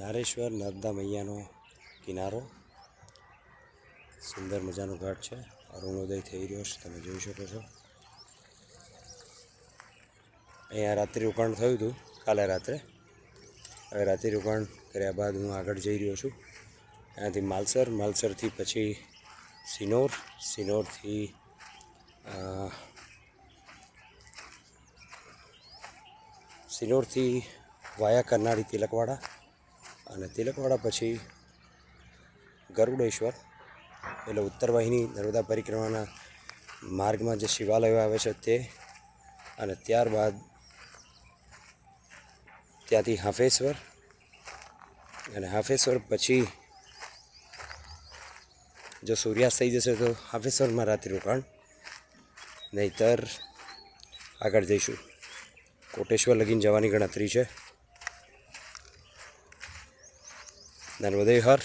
નારેશ્વર નર્મદા મૈયાનો કિનારો સુંદર મજાનો ઘાટ છે। અરુણોદય થઈ રહ્યો છે, તમે જોઈ શકો છો। અહીંયા રાત્રિ રોકાણ થયું હતું કાલે રાત્રે। હવે રાત્રિ રોકાણ કર્યા બાદ હું આગળ જઈ રહ્યો છું। અહીંયાથી માલસર, માલસરથી પછી સિનોર, સિનોરથી સિનોરથી વાયા કરનાળી તિલકવાડા, અને તિલકવાડા પછી ગરુડેશ્વર, એટલે ઉત્તર વાહિની નર્મદા પરિક્રમાના માર્ગમાં જે શિવાલયો આવે છે તે, અને ત્યારબાદ ત્યાંથી હાફેશ્વર, અને હાફેશ્વર પછી જો સૂર્યાસ્ત થઈ જશે તો હાફેશ્વરમાં રાત્રિ રોકાણ, નહીતર આગળ જઈશું। કોટેશ્વર લગીને જવાની ગણતરી છે। નર્મદે હર।